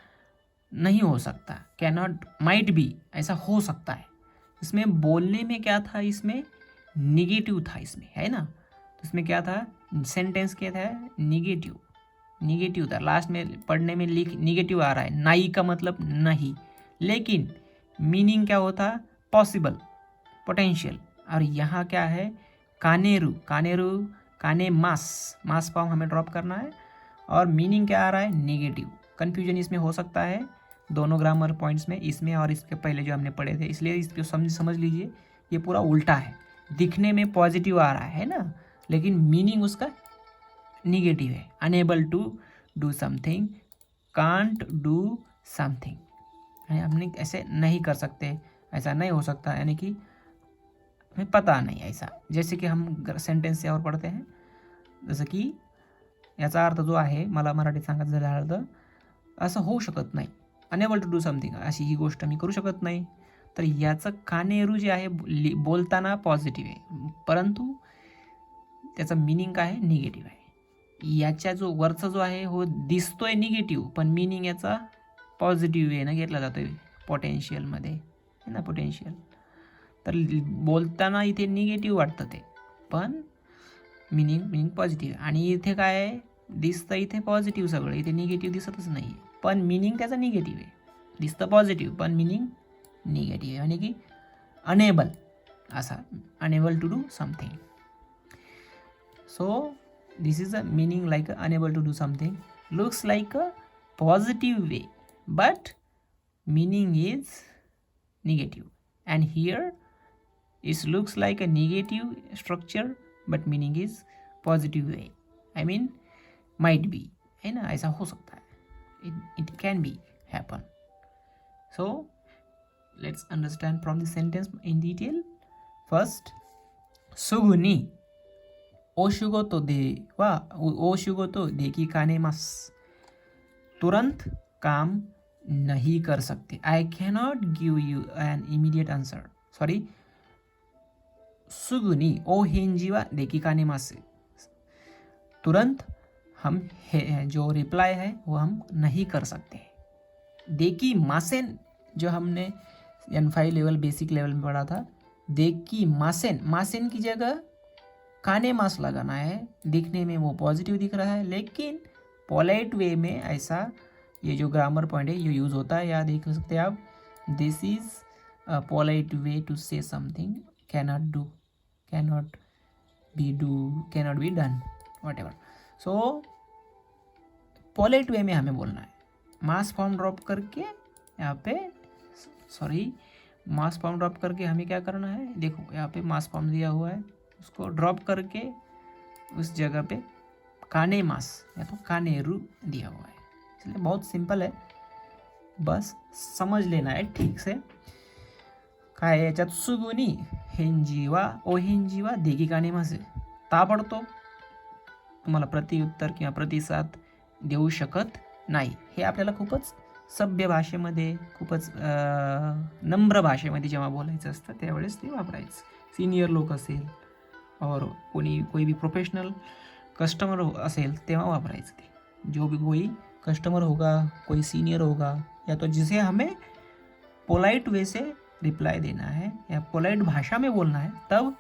नहीं हो सकता, कैन नॉट, माइट बी, ऐसा हो सकता है. इसमें बोलने में क्या था, इसमें निगेटिव था इसमें, है ना। तो इसमें क्या था, सेंटेंस क्या था, निगेटिव, निगेटिव था। लास्ट में पढ़ने में लिख निगेटिव आ रहा है, नाई का मतलब नहीं, लेकिन मीनिंग क्या होता, पॉसिबल, पोटेंशियल। और यहाँ क्या है, कानेरू, कानेरू, काने मास, मास फॉर्म हमें ड्रॉप करना है, और मीनिंग क्या आ रहा है, निगेटिव। कन्फ्यूजन इसमें हो सकता है दोनों ग्रामर पॉइंट्स में, इसमें और इसके पहले जो हमने पढ़े थे, इसलिए इसको समझ लीजिए, ये पूरा उल्टा है। दिखने में पॉजिटिव आ रहा है ना, लेकिन मीनिंग उसका निगेटिव है। Unable to do something, can't do something, हमने ऐसे नहीं कर सकते, ऐसा नहीं हो सकता, यानी कि हमें पता नहीं ऐसा। जैसे कि हम सेंटेन्स यावर पढ़ते हैं, जसं की याचा अर्थ जो आहे, मला मराठीत सांगायचं झालं तर असं होऊ शकत नाही, अनेबल टू डू समथिंग, अशी ही गोष्ट मी करू शकत नाही. तर याचं कानेरू जे आहे बोलताना पॉझिटिव्ह आहे, परंतु त्याचा मिनिंग काय आहे, निगेटिव्ह आहे. याच्या जो वरचा जो आहे हो दिसतोय निगेटिव्ह, पण मिनिंग याचा पॉझिटिव्ह वेनं घेतला जातोय, पोटेन्शियलमध्ये, है ना, पोटेन्शियल. तर बोलताना इथे निगेटिव्ह वाटतं ते, पण मिनिंग पॉझिटिव्ह. आणि इथे काय आहे, दिसतं इथे पॉझिटिव्ह सगळं, इथे निगेटिव्ह दिसतच नाही, पण मिनिंग त्याचा निगेटिव्ह आहे. दिसतं पॉझिटिव्ह पण मिनिंग निगेटिव्ह आहे, आणि की अनेबल, असा unable to do something. So this is a meaning like unable to do something, looks like a positive way but meaning is negative, and here it looks like a negative structure but meaning is positive way, I mean might be, है ना, ऐसा हो सकता है, it can be happen. So let's understand from the sentence in detail. First, suguni ओशुगोतो दे वा ओशुगोतो दे की काने मास, तुरंत काम नहीं कर सकते. I cannot give you an immediate answer. Sorry, सुगुनी ओ हेंजीवा दे की काने मास, तुरंत हम जो रिप्लाई है वो हम नहीं कर सकते. देखी मासेन जो हमने N5 लेवल बेसिक लेवल में पढ़ा था, देखी मासेन, मासेन की जगह काने मास लगाना है. दिखने में वो पॉजिटिव दिख रहा है, लेकिन पोलाइट वे में ऐसा, ये जो ग्रामर पॉइंट है ये यूज़ होता है, या देख सकते हैं आप, this is a polite way to say something, cannot do, cannot be done, whatever. So polite way में हमें बोलना है. मास फॉर्म ड्रॉप करके यहाँ पे, सॉरी, मास फॉर्म ड्रॉप करके हमें क्या करना है, देखो यहाँ पे मास फॉर्म दिया हुआ है, उसको ड्रॉप करके उस जगह पे काने मास या तो कानेरू दिया हुआ है. इसलिए बहुत सिंपल है, बस समझ लेना है ठीक से. काय आहे याच्यात, सुगुनी हेंजीवा ओ हेंजीवा देगी काने मास, ताबडतोब तुम्हाला प्रतिउत्तर किंवा प्रतिसाद देऊ शकत नाही. हे आपल्याला खूपच सभ्य भाषेमध्ये, खूपच नम्र भाषेमध्ये जेव्हा बोलायचं असतं त्यावेळेस ते वापरायचं. सिनियर लोक असेल और कोई भी प्रोफेशनल कस्टमर असेल तेव्हा वापरायचं ते. जो भी कोई कस्टमर होगा, कोई सीनियर होगा, या तो जिसे हमें पोलाइट वे से रिप्लाई देना है या पोलाइट भाषा में बोलना है, तब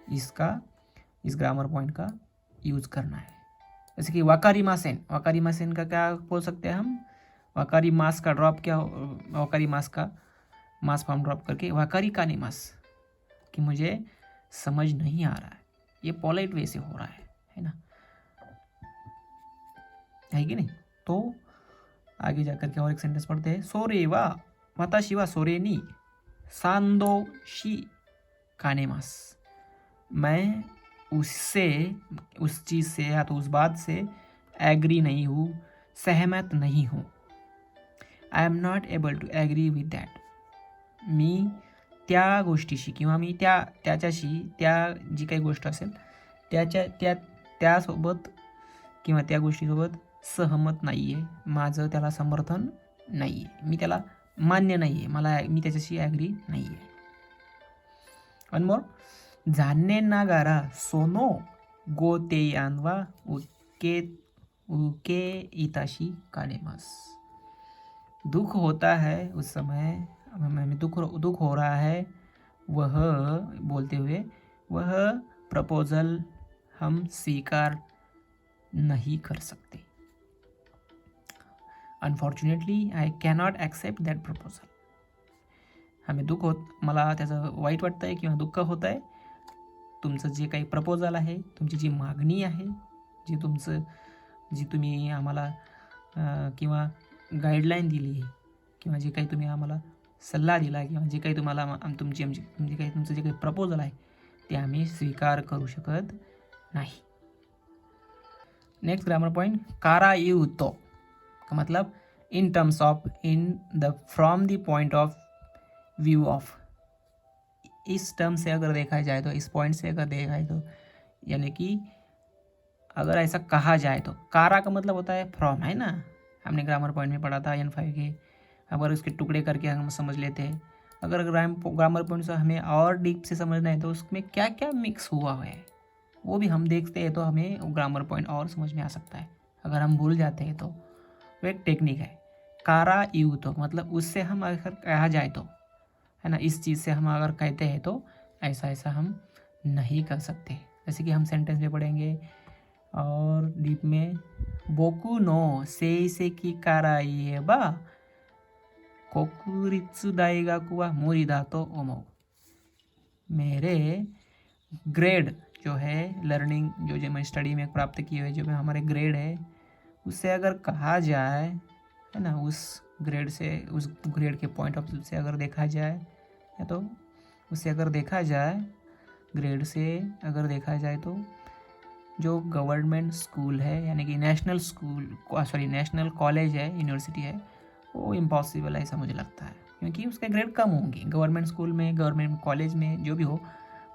इस ग्रामर पॉइंट का यूज़ करना है. जैसे कि वाकारी मासेन, वाकारी मासेन का क्या बोल सकते हैं हम, वाकारी मास का ड्रॉप क्या, वाकारी मास का मास फॉर्म ड्रॉप करके वाकारी काने मास, कि मुझे समझ नहीं आ रहा है, ये पोलाइट वे से हो रहा है ना, है कि नहीं. तो आगे जाकर के और एक सेंटेंस पढ़ते हैं. सोरे वा वाताशी वा सोरे नी सांदो शी काने मास, मैं उससे, उस चीज़ से या तो उस बात से एग्री नहीं हूँ, सहमत नहीं हूँ. I am not able to agree with that, मी त्या गोष्टीशी किंवा मी त्याच्याशी, त्या जी काही गोष्ट असेल त्यासोबत किंवा त्या गोष्टीसोबत सहमत नाही आहे, माझं त्याला समर्थन नाही आहे, मी त्याला मान्य नाही आहे, मी त्याच्याशी ॲग्री नाही आहे. वन मोर, जाने नागारा सोनो गोतेयानवा उके इताशी कानेमास, दुख होता है उस समय, हमें दुख हो रहा है वह बोलते हुए वह प्रपोजल हम स्वीकार नहीं कर सकते. Unfortunately I cannot accept that proposal. हमें मला त्याचं वाईट वाटतं आहे किंवा दुःख होतं आहे. तुमचं जे काही प्रपोजल आहे, तुमची जी मागणी आहे, जी तुम्ही आम्हाला किंवा गाईडलाईन दिली आहे किंवा जे काही तुम्ही आम्हाला सल्ला दिला किंवा जे काही तुम्हाला तुमचं जे काही प्रपोजल आहे ते आम्ही स्वीकार करू शकत नाही. नेक्स्ट ग्रामर पॉइंट, कारायुतो का मतलब इन terms of from the point of view of. इस टर्म से अगर देखा जाए तो, इस पॉइंट से अगर देखा जाए तो, यानी कि अगर ऐसा कहा जाए तो, कारा का मतलब होता है फ्रॉम, है ना, हमने ग्रामर पॉइंट में पढ़ा था N5 के. अगर उसके टुकड़े करके हम समझ लेते हैं, अगर ग्रामर पॉइंट से हमें और डीप से समझना है तो उसमें क्या क्या मिक्स हुआ है वो भी हम देखते हैं तो हमें ग्रामर पॉइंट और समझ में आ सकता है. अगर हम भूल जाते हैं तो वो एक टेक्निक है. कारा यू तो मतलब उससे हम अगर कहा जाए तो, है ना, इस चीज़ से हम अगर कहते हैं तो ऐसा ऐसा हम नहीं कर सकते. जैसे कि हम सेंटेंस में पढ़ेंगे और डीप में, बोकू नो सेइसे की काराई बा कोकुरित्सु दाइगाकु वा मुरी दा तो ओमो. मेरे ग्रेड जो है लर्निंग जो मैं स्टडी में प्राप्त किए हुए जो हमारे ग्रेड है उससे अगर कहा जाए, है ना, उस ग्रेड के पॉइंट ऑफ व्यू से अगर देखा जाए, या तो उससे अगर देखा जाए, ग्रेड से अगर देखा जाए तो जो गवर्नमेंट स्कूल है यानी कि नेशनल कॉलेज है, यूनिवर्सिटी है, वो इम्पॉसिबल है ऐसा मुझे लगता है. क्योंकि उसके ग्रेड कम होंगे. गवर्नमेंट स्कूल में, गवर्नमेंट कॉलेज में जो भी हो,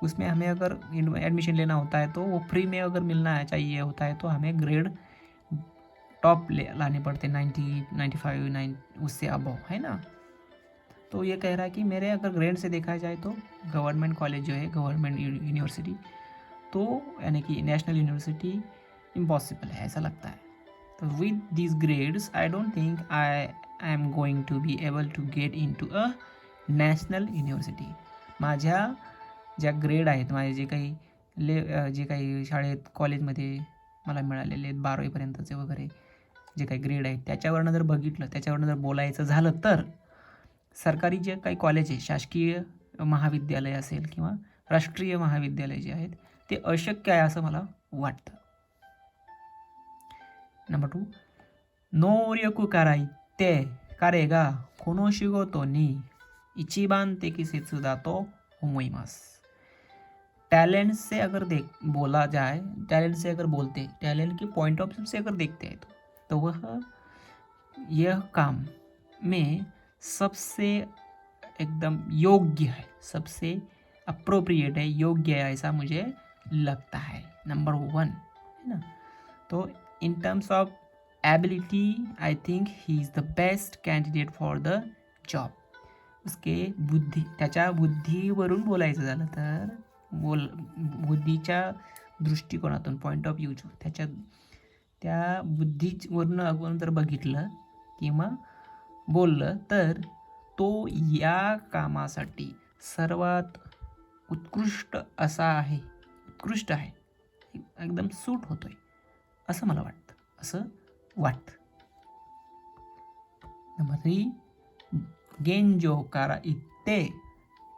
उसमें हमें अगर एडमिशन लेना होता है तो वो फ्री में अगर मिलना चाहिए होता है तो हमें ग्रेड टॉप लाने पड़ते, 90, 95, 9 उससे अबव, है ना. तो ये कह रहा है कि मेरे अगर ग्रेड से देखा जाए तो गवर्नमेंट कॉलेज जो है, गवर्नमेंट यूनिवर्सिटी, तो यानी कि नेशनल यूनिवर्सिटी इम्पॉसिबल है ऐसा लगता है. तो with these grades I don't think I am going to be able to get into a national university. माझ्या ज्या ग्रेड आहेत, माझे जे काही शाळेत कॉलेजमध्ये मला मिळालेले आहेत 12वीपर्यंतचे वगैरे जे काही ग्रेड आहेत त्याच्यावरनं जर बघितलं, त्याच्यावरनं जर बोलायचं झालं तर सरकारी जे काही कॉलेज आहे, शासकीय महाविद्यालय असेल किंवा राष्ट्रीय महाविद्यालय जे आहेत ते अशक्य आहे असं मला वाटतं. नंबर 2, नोर्योकु काराई ते कारेगा कोनो शिगोतो नि इचिबान तेकिसेत्सु दा तो ओमोइमासु. टैलेंट से अगर बोला जाए, टैलेंट से अगर बोलते, टैलेंट के पॉइंट ऑफ व्यू से अगर देखते हैं तो वह यह काम में सबसे एकदम योग्य है, सबसे अप्रोप्रिएट है, योग्य है ऐसा मुझे लगता है. नंबर 1, है ना. तो इन terms of ability I think he is the best candidate for the job. उसके त्याच्या बुद्धीवरून बोलायचं झालं तर बुद्धीच्या दृष्टिकोनातून, पॉईंट ऑफ व्ह्यू त्या बुद्धीवरून आपण जर बघितलं किंवा बोललं तर तो या कामासाठी सर्वात उत्कृष्ट आहे, एकदम सूट होतोय असं मला वाटतं. नंबर 3, गेंजो कारा इत्ते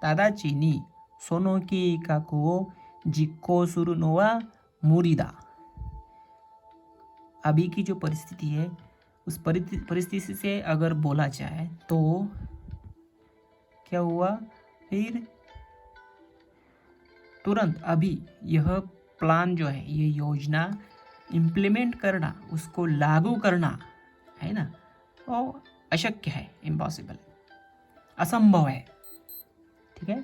तादाची नी सोनोकी काकू जिक्को सुरु नोवा मुरीदा. अभी की जो परिस्थिति है उस परिस्थिति से अगर बोला जाए तो क्या हुआ, फिर तुरंत अभी यह प्लान जो है, ये योजना इम्प्लीमेंट करना, उसको लागू करना, है ना, वो अशक्य है, इम्पॉसिबल, असंभव है. ठीक है.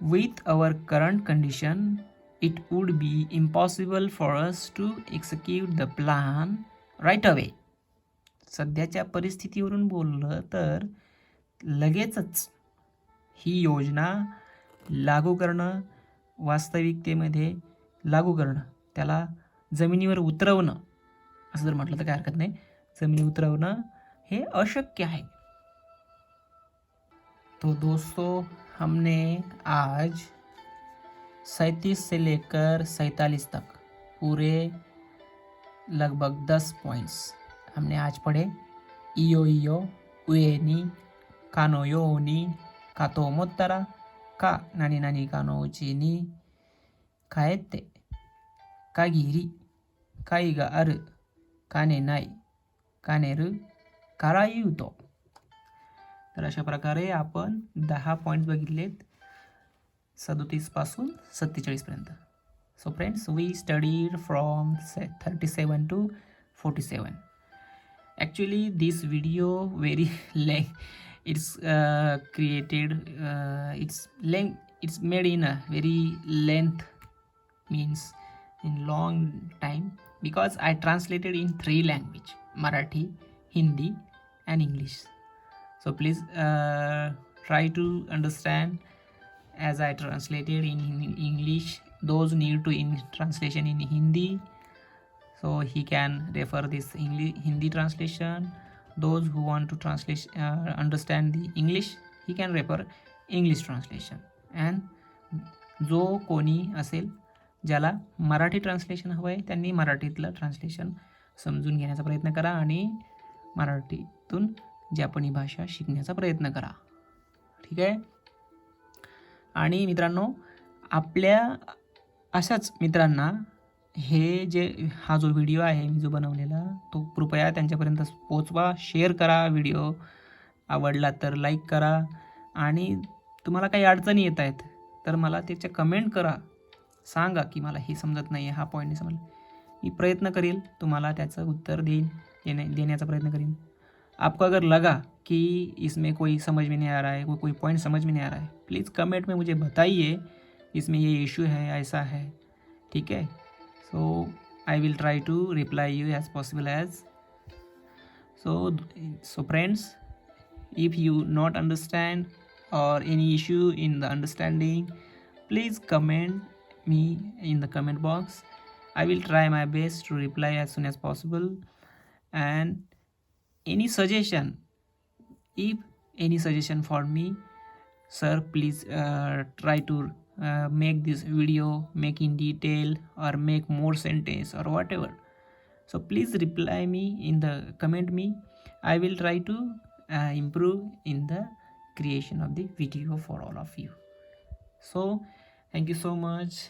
With our current condition it would be impossible for us to execute the plan right away. सध्याच्या परिस्थितीवरून बोललं तर लगेचच ही योजना लागू करणं, वास्तविकतेमध्ये लागू करणं, त्याला जमिनीवर उतरवणं असं जर म्हटलं तर काय हरकत नाही, जमिनीवर उतरवणं हे अशक्य आहे. तो दोस्तों हमने आज 37 से लेकर 47 तक पूरे लगभग 10 पॉइंट्स हमने आज पढ़े। इयो इयो, उएनी, कानो योनी, कातो मोत्तरा, का नानी नानी कानो उची ni, काएते, कागिरी, काई गा आरु, काने नाई, कानेरु, कारा युतो। तर अशा प्रकारे आपण 10 पॉईंट्स बघितलेत 37 पासून 47 पर्यंत. So friends, we studied from 37 to 47. Actually this video very it's created it's made in a very length, means in long time, because I translated in 3 language: Marathi, Hindi and English. So please try to understand as I translated in English. Those need to in translation in Hindi, so he can refer this Hindi translation. Those who want to translate understand the English, he can refer English translation. And जो कोणी असेल ज्याला Marathi translation हवं आहे त्यांनी मराठीतलं translation समजून घेण्याचा प्रयत्न करा आणि मराठीतून जपानी भाषा शिकण्याचा प्रयत्न करा. ठीक आहे. आणि मित्रांनो, आपल्या अशाच मित्रांना हे हा जो व्हिडिओ आहे मी जो बनवलेला तो कृपया त्यांच्यापर्यंत पोचवा. शेअर करा. व्हिडिओ आवडला तर लाईक करा. आणि तुम्हाला काही अडचणी येत आहेत तर मला त्याच्या कमेंट करा. सांगा की मला हे समजत नाही आहे, हा पॉईंट नाही समजला. मी प्रयत्न करेल तुम्हाला त्याचं उत्तर देण्याचा प्रयत्न करेन. आपको अगर लगा कि इसमें कोई समझ में नहीं आ रहा है, कोई पॉइंट समझ में नहीं आ रहा है, प्लीज़ कमेंट में मुझे बताइए इसमें ये इशू है, ऐसा है. ठीक है. So I will try to reply you as possible as. So friends, if you not understand or any issue in the understanding, please comment me in the comment box. I will try my best to reply as soon as possible. And any suggestion, if any suggestion for me, sir, please try to make this video make in detail or make more sentence or whatever. So please reply me in the comment me. I will try to improve in the creation of the video for all of you. So thank you so much.